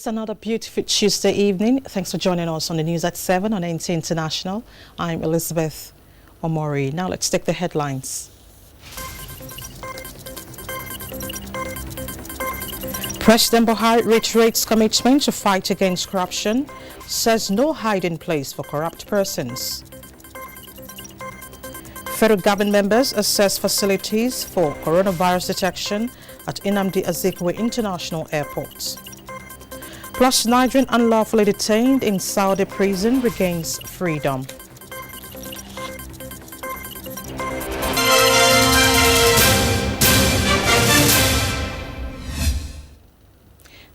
It's another beautiful Tuesday evening. Thanks for joining us on the news at 7 on NTA International. I'm Elizabeth Omori. Now let's take the headlines. President Buhari reiterates commitment to fight against corruption, says no hiding place for corrupt persons. Federal government members assess facilities for coronavirus detection at Nnamdi Azikiwe International Airport. Plus, Nigerian unlawfully detained in Saudi prison regains freedom.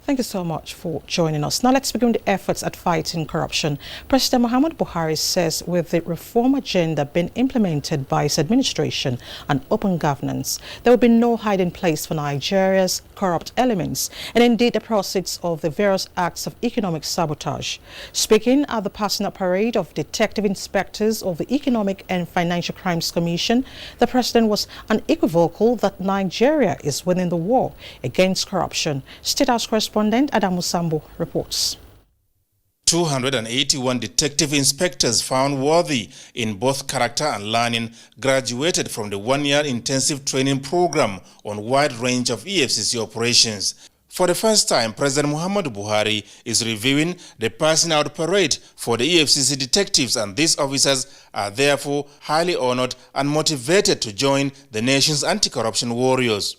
Thank you so much for joining us. Now let's begin the efforts at fighting corruption. President Muhammadu Buhari says with the reform agenda being implemented by his administration and open governance, there will be no hiding place for Nigeria's corrupt elements and indeed the proceeds of the various acts of economic sabotage. Speaking at the passing parade of detective inspectors of the Economic and Financial Crimes Commission, the president was unequivocal that Nigeria is winning the war against corruption. State House correspondent Adamu Sambo reports. 281 detective inspectors found worthy in both character and learning graduated from the one-year intensive training program on a wide range of EFCC operations. For the first time, President Muhammadu Buhari is reviewing the passing out parade for the EFCC detectives, and these officers are therefore highly honored and motivated to join the nation's anti-corruption warriors.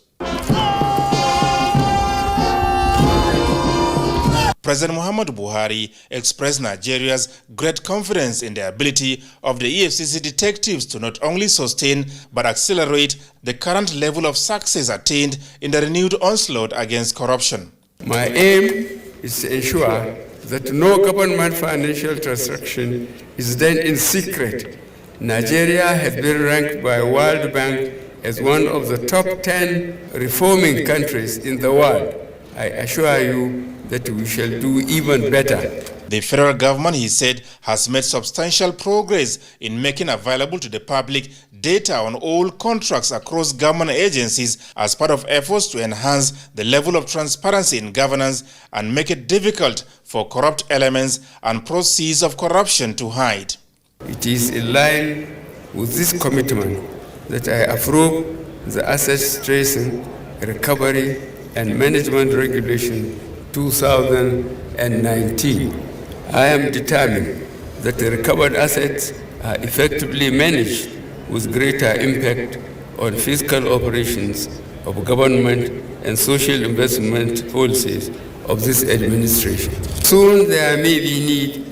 President Muhammadu Buhari expressed Nigeria's great confidence in the ability of the EFCC detectives to not only sustain but accelerate the current level of success attained in the renewed onslaught against corruption. My aim is to ensure that no government financial transaction is done in secret. Nigeria has been ranked by World Bank as one of the top 10 reforming countries in the world. I assure you that we shall do even better. The federal government, he said, has made substantial progress in making available to the public data on all contracts across government agencies as part of efforts to enhance the level of transparency in governance and make it difficult for corrupt elements and proceeds of corruption to hide. It is in line with this commitment that I approve the Assets Tracing, Recovery and Management Regulation 2019. I am determined that the recovered assets are effectively managed with greater impact on fiscal operations of government and social investment policies of this administration. Soon there may be need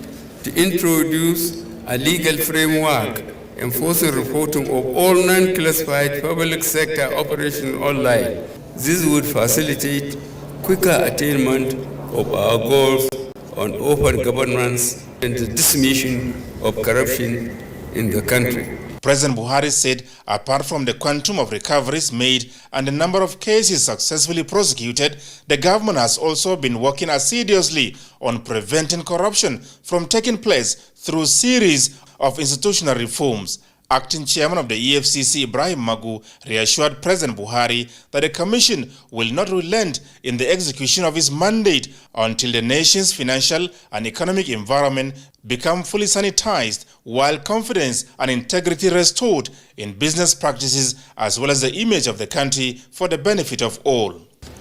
to introduce a legal framework enforcing reporting of all non-classified public sector operations online. This would facilitate quicker attainment of our goals on open governance and the dismission of corruption in the country. President Buhari said apart from the quantum of recoveries made and the number of cases successfully prosecuted, the government has also been working assiduously on preventing corruption from taking place through a series of institutional reforms. Acting chairman of the EFCC, Ibrahim Magu, reassured President Buhari that the commission will not relent in the execution of its mandate until the nation's financial and economic environment become fully sanitized, while confidence and integrity restored in business practices as well as the image of the country for the benefit of all.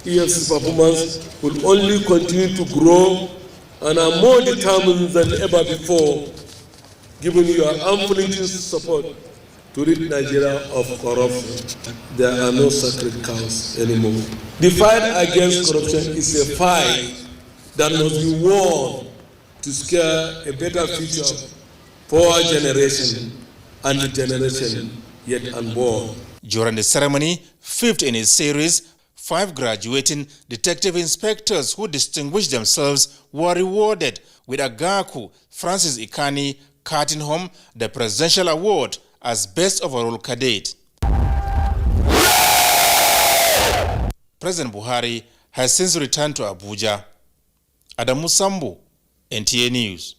EFCC performance will only continue to grow and are more determined than ever before, given your unflinching support to rid Nigeria of corruption. There are no sacred cows anymore. The fight against corruption is a fight that must be won to secure a better future for our generation and the generation yet unborn. During the ceremony, fifth in its series, 5 graduating detective inspectors who distinguished themselves were rewarded with Agaku Francis Ikani carting home the Presidential Award as Best Overall Cadet. President Buhari has since returned to Abuja. Adamu Sambo, NTA News.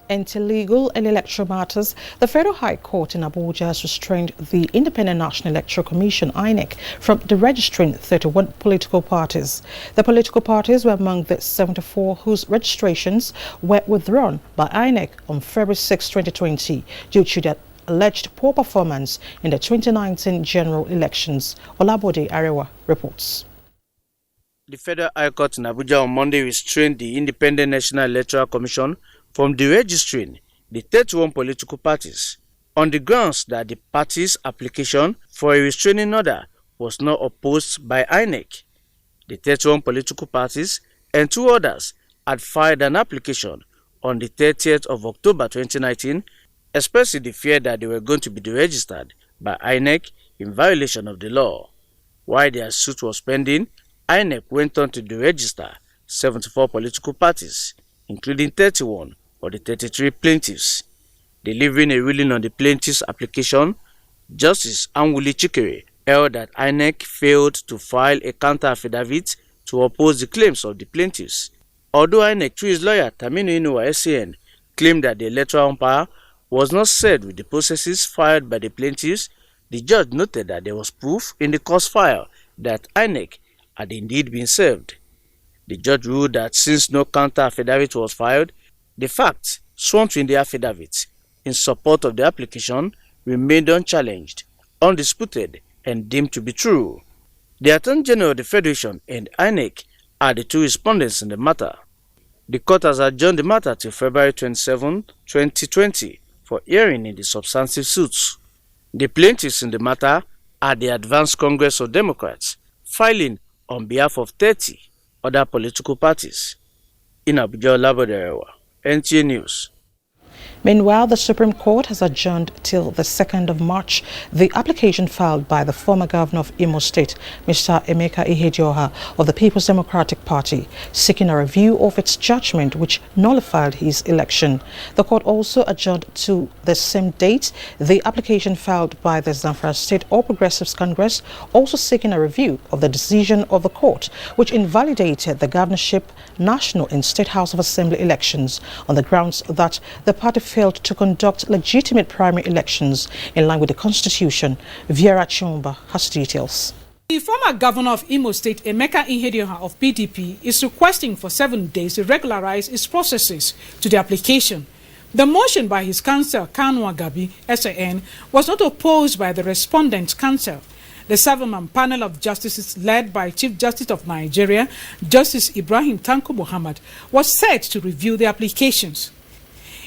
Into legal and electoral matters, the Federal High Court in Abuja has restrained the Independent National Electoral Commission (INEC) from registering 31 political parties. The political parties were among the 74 whose registrations were withdrawn by INEC on February 6, 2020 due to their alleged poor performance in the 2019 general elections. Olabode Arewa reports. The Federal High Court in Abuja on Monday restrained the Independent National Electoral Commission from deregistering the 31 political parties on the grounds that the parties' application for a restraining order was not opposed by INEC. The 31 political parties and 2 others had filed an application on the 30th of October 2019, expressing the fear that they were going to be deregistered by INEC in violation of the law. While their suit was pending, INEC went on to deregister 74 political parties, including 31 of the 33 plaintiffs. Delivering a ruling on the plaintiffs' application, Justice Anwuli Chikere held that INEC failed to file a counter-affidavit to oppose the claims of the plaintiffs. Although INEC, through his lawyer Tanimu Inuwa SAN, claimed that the electoral umpire was not served with the processes filed by the plaintiffs, the judge noted that there was proof in the cause file that INEC had indeed been served. The judge ruled that since no counter-affidavit was filed, the facts sworn to in the affidavit in support of the application remained unchallenged, undisputed, and deemed to be true. The Attorney General of the Federation and INEC are the 2 respondents in the matter. The court has adjourned the matter till February 27, 2020 for hearing in the substantive suits. The plaintiffs in the matter are the Advanced Congress of Democrats, filing on behalf of 30 other political parties. In Abuja, Olabode, NTA News. Meanwhile, the Supreme Court has adjourned till the 2nd of March the application filed by the former governor of Imo State, Mr. Emeka of the People's Democratic Party, seeking a review of its judgment which nullified his election. The court also adjourned to the same date the application filed by the Zamfara State All Progressives Congress, also seeking a review of the decision of the court which invalidated the governorship, national and state House of Assembly elections on the grounds that the party failed to conduct legitimate primary elections in line with the Constitution. Viera Chumba has details. The former governor of Imo State, Emeka of PDP, is requesting for 7 days to regularize its processes to the application. The motion by his counsel, Gabi, SAN, was not opposed by the respondent's counsel. The 7-man panel of justices led by Chief Justice of Nigeria, Justice Ibrahim Tanko Muhammad, was set to review the applications.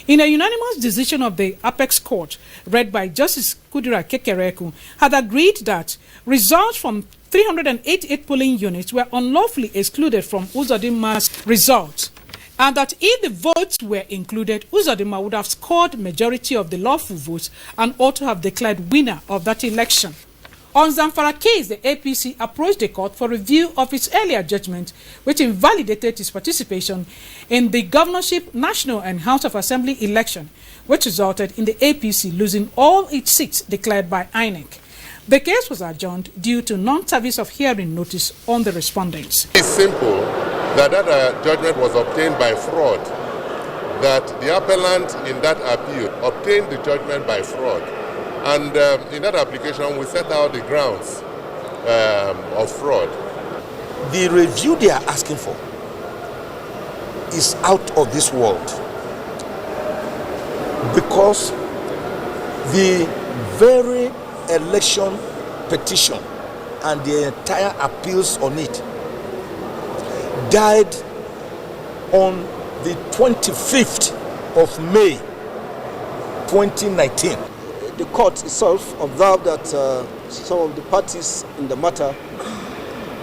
In a unanimous decision of the Apex Court, read by Justice Kudura Kekereku, had agreed that results from 388 polling units were unlawfully excluded from Uzodinma's results, and that if the votes were included, Uzodinma would have scored majority of the lawful votes and ought to have declared winner of that election. On Zamfara case, the APC approached the court for review of its earlier judgment, which invalidated its participation in the governorship, national and House of Assembly election, which resulted in the APC losing all its seats declared by INEC. The case was adjourned due to non-service of hearing notice on the respondents. It's simple that judgment was obtained by fraud, that the appellant in that appeal obtained the judgment by fraud. And in that application, we set out the grounds of fraud. The review they are asking for is out of this world, because the very election petition and the entire appeals on it died on the 25th of May 2019. The court itself observed that some of the parties in the matter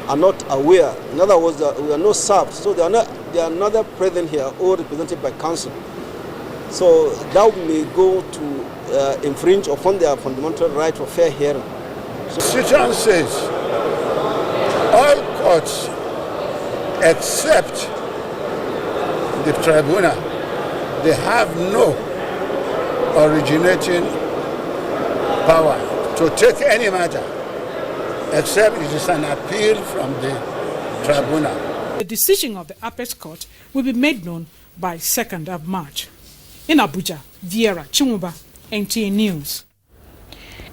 are not aware. In other words, we are not served, so they are neither present here or represented by counsel. So that may go to infringe upon their fundamental right of fair hearing. The Constitution says all courts except the tribunal, they have no originating power to take any matter except it is an appeal from the tribunal. The decision of the Apex Court will be made known by 2nd of March. In Abuja, Viera Chimuba, NTA News.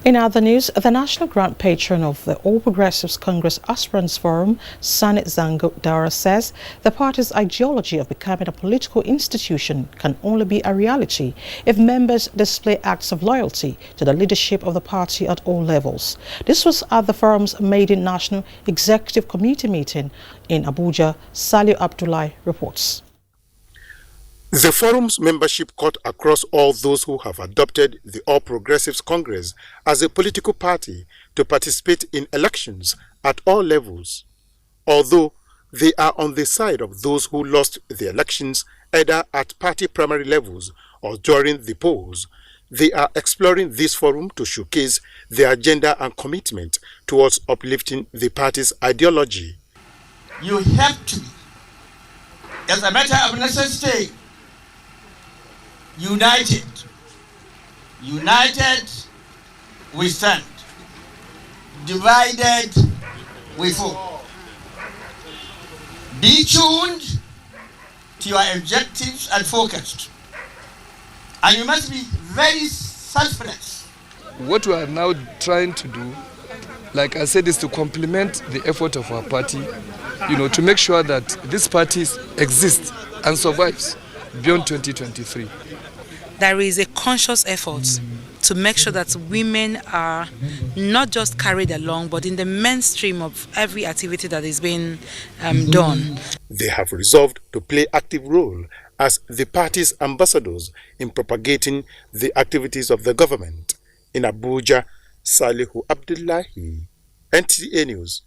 In other news, the national grand patron of the All Progressives Congress Aspirants Forum, Sani Zangon, Daura, says the party's ideology of becoming a political institution can only be a reality if members display acts of loyalty to the leadership of the party at all levels. This was at the forum's maiden National Executive Committee meeting in Abuja. Saliu Abdullahi reports. The forum's membership cut across all those who have adopted the All Progressives Congress as a political party to participate in elections at all levels. Although they are on the side of those who lost the elections either at party primary levels or during the polls, they are exploring this forum to showcase their agenda and commitment towards uplifting the party's ideology. You have to be, as a matter of necessity, united. United we stand. Divided we fall. Be tuned to your objectives and focused. And you must be very selfless. What we are now trying to do, like I said, is to complement the effort of our party, to make sure that this party exists and survives beyond 2023. There is a conscious effort to make sure that women are not just carried along, but in the mainstream of every activity that is being done. They have resolved to play active role as the party's ambassadors in propagating the activities of the government. In Abuja, Salihu Abdullahi, NTA News.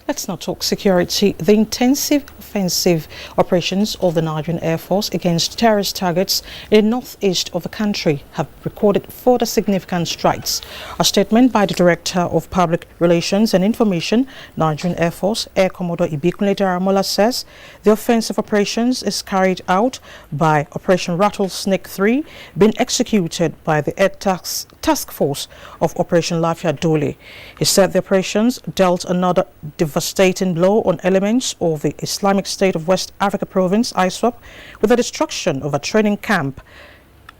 Let's now talk security. The intensive offensive operations of the Nigerian Air Force against terrorist targets in the northeast of the country have recorded further significant strides. A statement by the Director of Public Relations and Information, Nigerian Air Force, Air Commodore Ibikunle Daramola, says the offensive operations is carried out by Operation Rattlesnake 3, being executed by the Air Task Force of Operation Lafia Dole. He said the operations dealt another devastating blow on elements of the Islamic State of West Africa Province, ISWAP, with the destruction of a training camp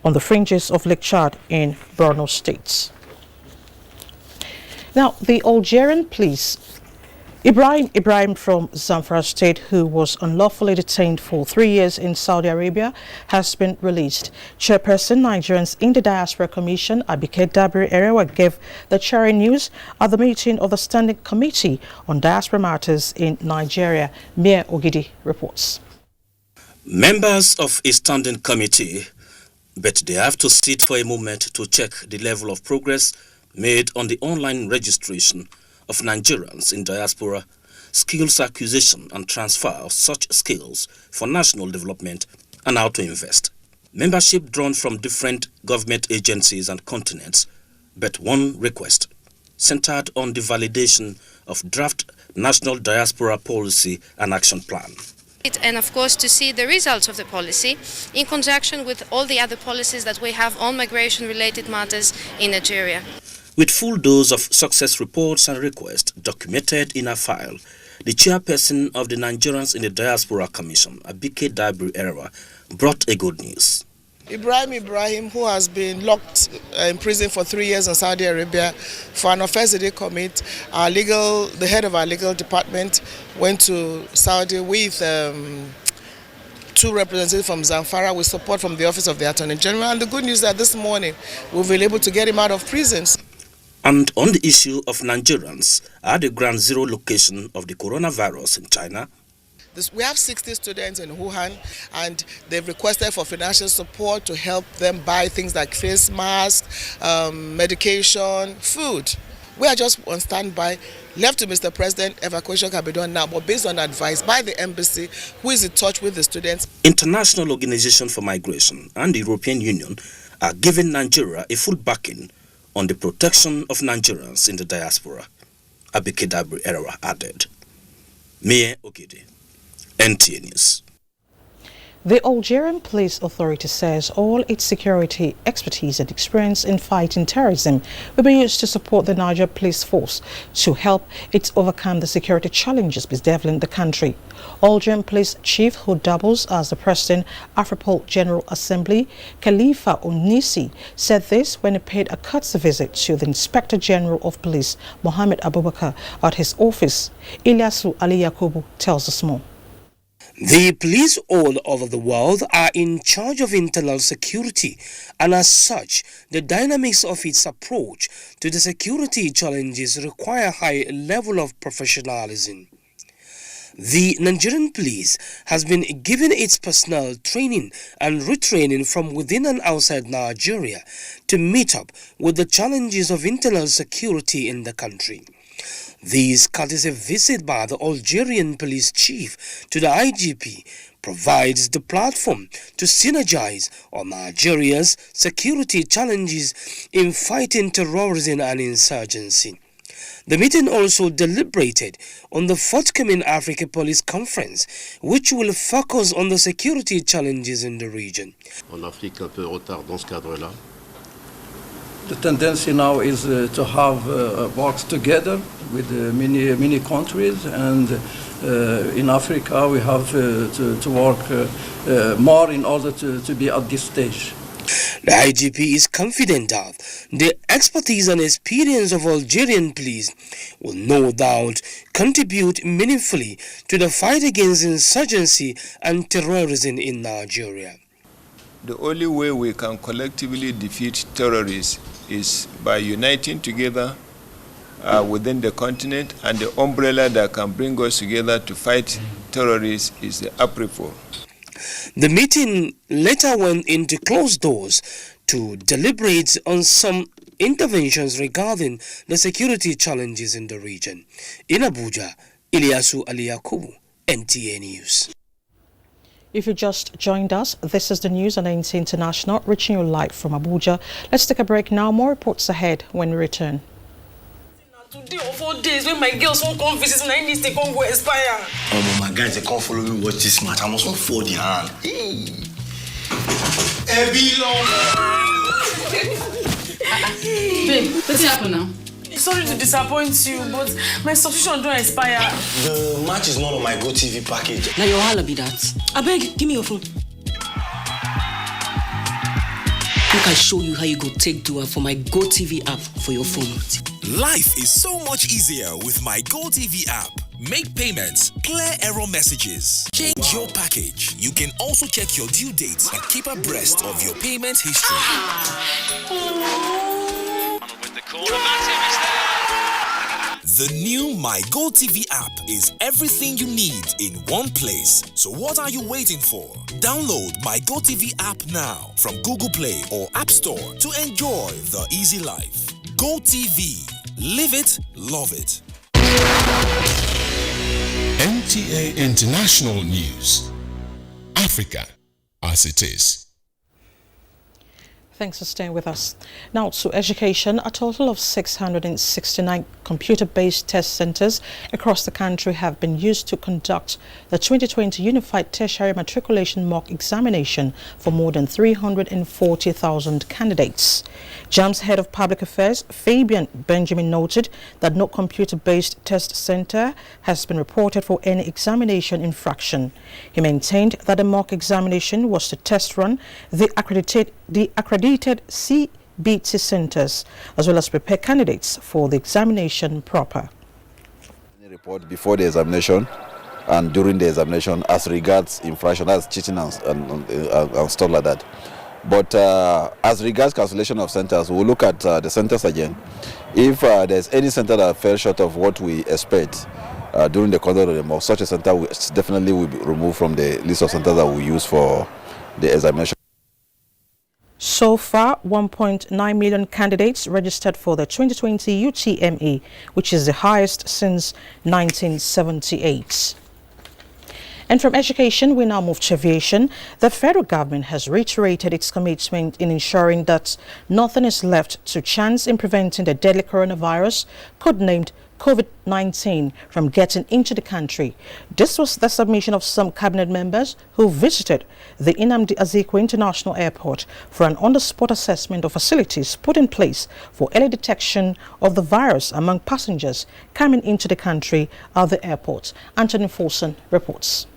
on the fringes of Lake Chad in Borno State. Now, the Algerian police, Ibrahim from Zamfara State, who was unlawfully detained for 3 years in Saudi Arabia, has been released. Chairperson Nigerians in the Diaspora Commission, Dabiri Erewa, gave the Chari news at the meeting of the Standing Committee on Diaspora Matters in Nigeria. Mia Ogidi reports. Members of a standing committee, but they have to sit for a moment to check the level of progress made on the online registration of Nigerians in diaspora, skills acquisition and transfer of such skills for national development, and how to invest. Membership drawn from different government agencies and continents, but one request, centered on the validation of draft National Diaspora Policy and Action Plan. And of course to see the results of the policy in conjunction with all the other policies that we have on migration-related matters in Nigeria. With full dose of success reports and requests documented in a file, the chairperson of the Nigerians in the Diaspora Commission, Dabiri Erewa, brought a good news. Ibrahim, who has been locked in prison for 3 years in Saudi Arabia for an offense he did commit, the head of our legal department went to Saudi with 2 representatives from Zamfara with support from the Office of the Attorney General. And the good news is that this morning we've been able to get him out of prison. And on the issue of Nigerians at the ground zero location of the coronavirus in China, we have 60 students in Wuhan, and they've requested for financial support to help them buy things like face masks, medication, food. We are just on standby. Left to Mr. President, evacuation can be done now, but based on advice by the embassy, who is in touch with the students. International Organization for Migration and the European Union are giving Nigeria a full backing on the protection of Nigerians in the diaspora, Dabiri Erewa added. Mie Ogidi, NTA News. The Algerian Police Authority says all its security expertise and experience in fighting terrorism will be used to support the Niger Police Force to help it overcome the security challenges bedeviling the country. Algerian Police Chief, who doubles as the President Afropol General Assembly, Khalifa Ounisi, said this when he paid a courtesy visit to the Inspector General of Police, Mohammed Abubakar, at his office. Ilyasu Ali Yakubu tells us more. The police all over the world are in charge of internal security, and as such, the dynamics of its approach to the security challenges require a high level of professionalism. The Nigerian police has been given its personnel training and retraining from within and outside Nigeria to meet up with the challenges of internal security in the country. This courtesy visit by the Algerian police chief to the IGP provides the platform to synergize on Nigeria's security challenges in fighting terrorism and insurgency. The meeting also deliberated on the forthcoming Africa Police Conference, which will focus on the security challenges in the region. En Afrique, un peu de retard dans ce cadre-là. The tendency now is to have works together with many countries, and in Africa we have to work more in order to be at this stage. The IGP is confident that the expertise and experience of Algerian police will no doubt contribute meaningfully to the fight against insurgency and terrorism in Nigeria. The only way we can collectively defeat terrorists is by uniting together within the continent, and the umbrella that can bring us together to fight terrorists is the APRIFO. The meeting later went into closed doors to deliberate on some interventions regarding the security challenges in the region. In Abuja, Ilyasu Ali Yakubu, NTA News. If you just joined us, this is the news on NTA International, reaching you live from Abuja. Let's take a break now. More reports ahead when we return. Today or 4 days when my girls won't come visit and I need to come go expire. Oh, my guys, they can't follow me watch this match. I must not fall the hand. Babe, what's happening now? Sorry to disappoint you, but my subscription don't expire. The match is not on my GoTV package. Now your holla be that. I beg, give me your phone. Make I show you how you go take do it for my GoTV app for your phone. Life is so much easier with my GoTV app. Make payments, clear error messages, change your package. You can also check your due dates and keep abreast of your payment history. The new My GoTV app is everything you need in one place. So what are you waiting for? Download My GoTV app now from Google Play or App Store to enjoy the easy life. GoTV. Live it, love it. NTA International News. Africa as it is. Thanks for staying with us. Now to education. A total of 669 computer-based test centers across the country have been used to conduct the 2020 Unified Tertiary Matriculation Mock Examination for more than 340,000 candidates. JAMB's Head of Public Affairs, Fabian Benjamin, noted that no computer-based test center has been reported for any examination infraction. He maintained that the mock examination was to test run the accredited CBT centers, as well as prepare candidates for the examination proper. Report before the examination and during the examination as regards infraction, as cheating and stuff like that. But as regards cancellation of centers, we'll look at the centers again. If there's any center that fell short of what we expect during the conduct of the mock, such a center definitely will be removed from the list of centers that we use for the examination. So far, 1.9 million candidates registered for the 2020 UTME, which is the highest since 1978. And from education, we now move to aviation. The federal government has reiterated its commitment in ensuring that nothing is left to chance in preventing the deadly coronavirus, codenamed COVID-19 from getting into the country. This was the submission of some cabinet members who visited the Nnamdi Azikiwe International Airport for an on-the-spot assessment of facilities put in place for early detection of the virus among passengers coming into the country at the airport. Anthony Folson reports.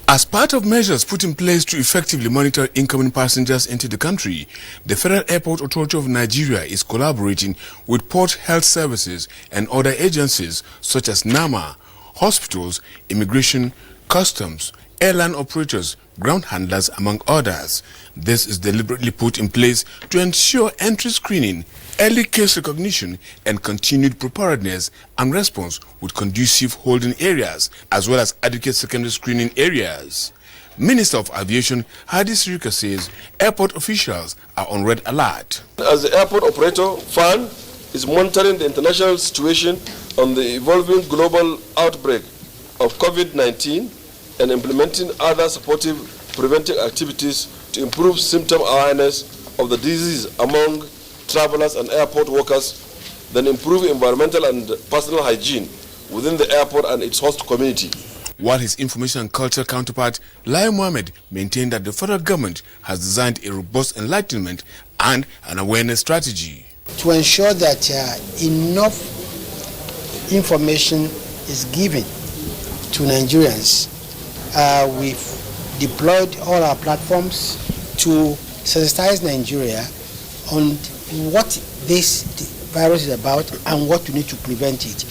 As part of measures put in place to effectively monitor incoming passengers into the country, the Federal Airport Authority of Nigeria is collaborating with Port Health Services and other agencies such as NAMA, hospitals, immigration, customs, airline operators, ground handlers, among others. This is deliberately put in place to ensure entry screening, early case recognition, and continued preparedness and response with conducive holding areas as well as adequate secondary screening areas. Minister of Aviation Hadi Sirika says airport officials are on red alert. As the airport operator, FAN is monitoring the international situation on the evolving global outbreak of COVID-19 and implementing other supportive preventive activities to improve symptom awareness of the disease among travelers and airport workers, then improve environmental and personal hygiene within the airport and its host community. While his information and culture counterpart, Lai Mohammed, maintained that the federal government has designed a robust enlightenment and an awareness strategy to ensure that enough information is given to Nigerians. We've deployed all our platforms to sensitize Nigeria on what this virus is about and what we need to prevent it.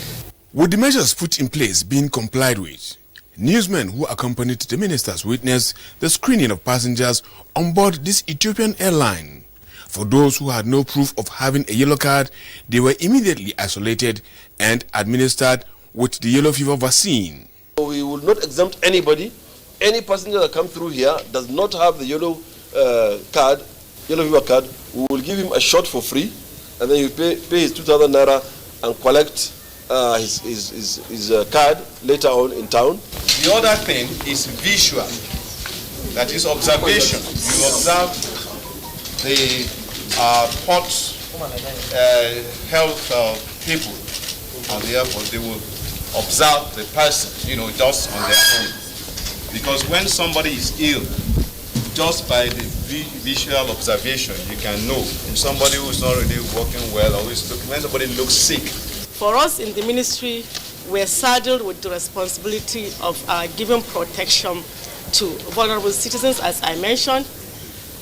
With the measures put in place being complied with, newsmen who accompanied the ministers witnessed the screening of passengers on board this Ethiopian airline. For those who had no proof of having a yellow card, they were immediately isolated and administered with the yellow fever vaccine. We will not exempt anybody. Any passenger that comes through here does not have the yellow fever card. We will give him a shot for free, and then you pay his 2,000 naira and collect his card later on in town. The other thing is visual, that is observation. You observe the port health people on the airport. They will observe the person, just on their own. Because when somebody is ill, just by the visual observation, you can know. And somebody who is not really working well, always look, when somebody looks sick. For us in the ministry, we're saddled with the responsibility of giving protection to vulnerable citizens, as I mentioned.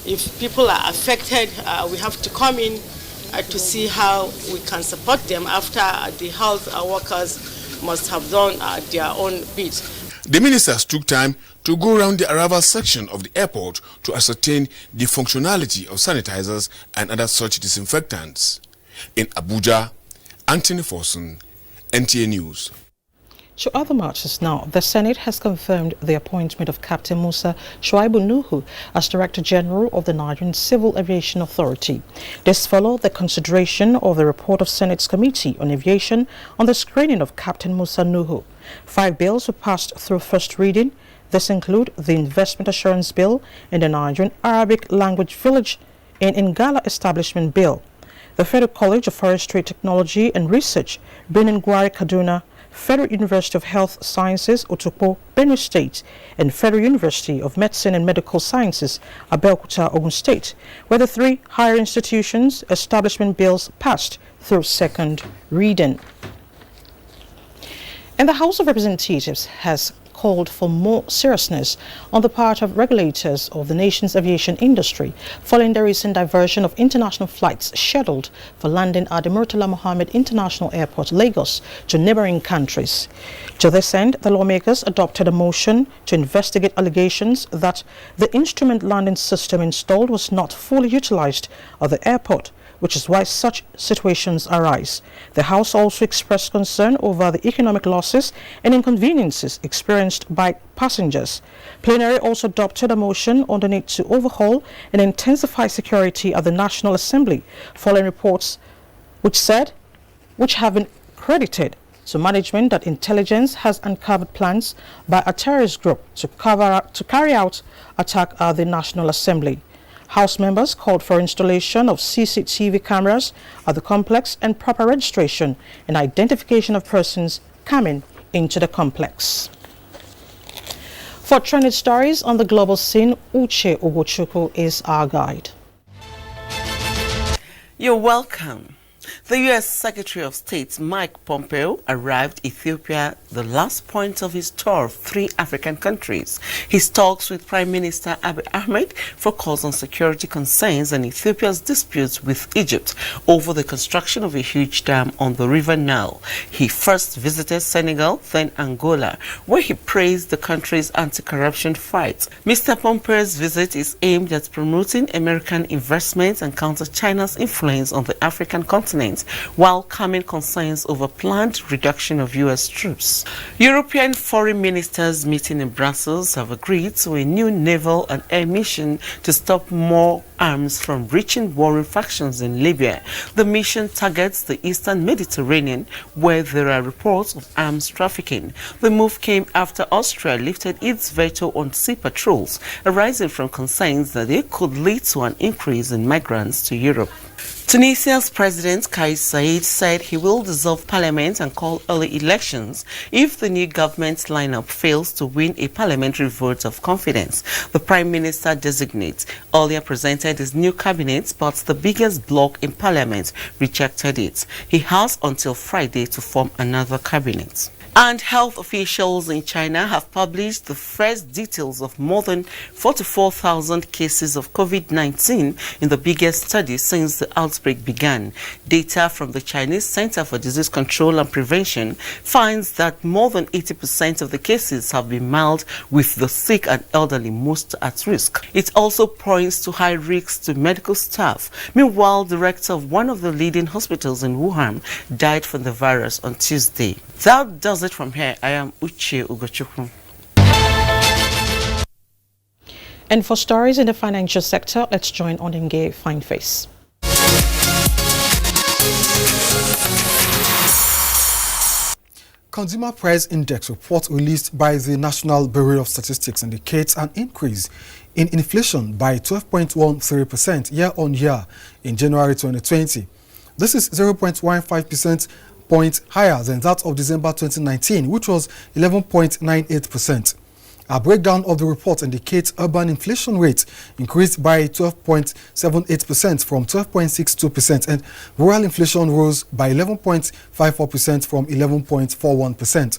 If people are affected, we have to come in to see how we can support them after the health workers must have done their own bit. The ministers took time to go around the arrival section of the airport to ascertain the functionality of sanitizers and other such disinfectants. In Abuja, Anthony Folson, NTA News. To other matters now, the Senate has confirmed the appointment of Captain Musa Shuaibu Nuhu as Director General of the Nigerian Civil Aviation Authority. This followed the consideration of the report of Senate's Committee on Aviation on the screening of Captain Musa Nuhu. 5 bills were passed through first reading. This include the Investment Assurance Bill and the Nigerian Arabic Language Village and Ngala Establishment Bill. The Federal College of Forestry Technology and Research, Benin Gwari Kaduna, Federal University of Health Sciences, Otokpo, Benue State, and Federal University of Medicine and Medical Sciences, Abeokuta, Ogun State, were the 3 higher institutions' establishment bills passed through second reading. And the House of Representatives has called for more seriousness on the part of regulators of the nation's aviation industry following the recent diversion of international flights scheduled for landing at the Murtala Mohammed International Airport, Lagos, to neighboring countries. To this end, the lawmakers adopted a motion to investigate allegations that the instrument landing system installed was not fully utilized at the airport, which is why such situations arise. The House also expressed concern over the economic losses and inconveniences experienced by passengers. Plenary also adopted a motion on the need to overhaul and intensify security at the National Assembly, following reports which have been credited to management that intelligence has uncovered plans by a terrorist group to carry out attack at the National Assembly. House members called for installation of CCTV cameras at the complex and proper registration and identification of persons coming into the complex. For trending stories on the global scene, Uche Ogochukwu is our guide. You're welcome. The U.S. Secretary of State Mike Pompeo arrived Ethiopia, the last point of his tour of 3 African countries. His talks with Prime Minister Abiy Ahmed focused on security concerns and Ethiopia's disputes with Egypt over the construction of a huge dam on the River Nile. He first visited Senegal, then Angola, where he praised the country's anti-corruption fight. Mr. Pompeo's visit is aimed at promoting American investments and counter China's influence on the African continent, while calming concerns over planned reduction of U.S. troops. European foreign ministers meeting in Brussels have agreed to a new naval and air mission to stop more arms from reaching warring factions in Libya. The mission targets the eastern Mediterranean, where there are reports of arms trafficking. The move came after Austria lifted its veto on sea patrols, arising from concerns that they could lead to an increase in migrants to Europe. Tunisia's President Kais Saied said he will dissolve parliament and call early elections if the new government lineup fails to win a parliamentary vote of confidence. The Prime Minister designate earlier presented his new cabinet, but the biggest bloc in parliament rejected it. He has until Friday to form another cabinet. And health officials in China have published the first details of more than 44,000 cases of COVID-19 in the biggest study since the outbreak began. Data from the Chinese Center for Disease Control and Prevention finds that more than 80% of the cases have been mild, with the sick and elderly most at risk. It also points to high risks to medical staff. Meanwhile, the director of one of the leading hospitals in Wuhan died from the virus on Tuesday. That does it from here. I am Uche Ogochukwu. And for stories in the financial sector, let's join Onenge Fineface. Consumer Price Index report released by the National Bureau of Statistics indicates an increase in inflation by 12.13% year-on-year in January 2020. This is 0.15% points higher than that of December 2019, which was 11.98%. A breakdown of the report indicates urban inflation rate increased by 12.78% from 12.62%, and rural inflation rose by 11.54% from 11.41%.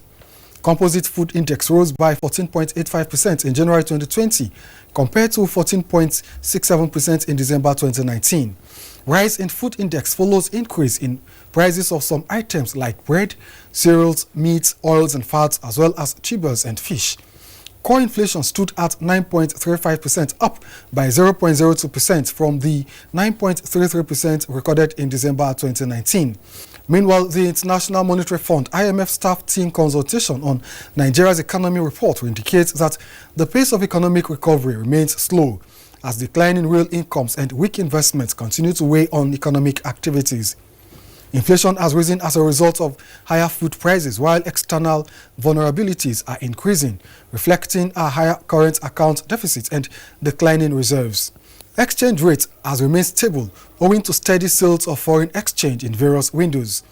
Composite food index rose by 14.85% in January 2020 compared to 14.67% in December 2019. Rise in food index follows increase in prices of some items like bread, cereals, meats, oils and fats, as well as tubers and fish. Core inflation stood at 9.35%, up by 0.02% from the 9.33% recorded in December 2019. Meanwhile, the International Monetary Fund (IMF) staff team consultation on Nigeria's economy report indicates that the pace of economic recovery remains slow, as declining real incomes and weak investments continue to weigh on economic activities. Inflation has risen as a result of higher food prices, while external vulnerabilities are increasing, reflecting a higher current account deficit and declining reserves. Exchange rate has remained stable owing to steady sales of foreign exchange in various windows.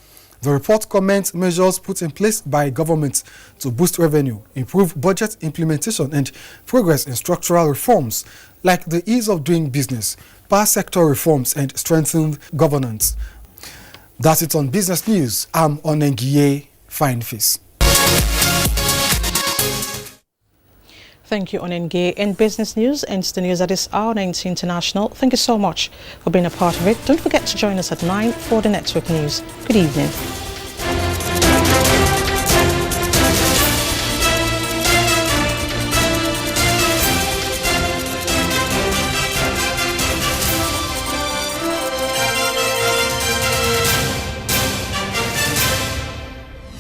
The report comments measures put in place by governments to boost revenue, improve budget implementation, and progress in structural reforms like the ease of doing business, power sector reforms, and strengthened governance. That's it on Business News. I'm Onengiye Fineface. Thank you, Onenge. In Business News ends the news at this hour, 90 International. Thank you so much for being a part of it. Don't forget to join us at 9 for the network news. Good evening.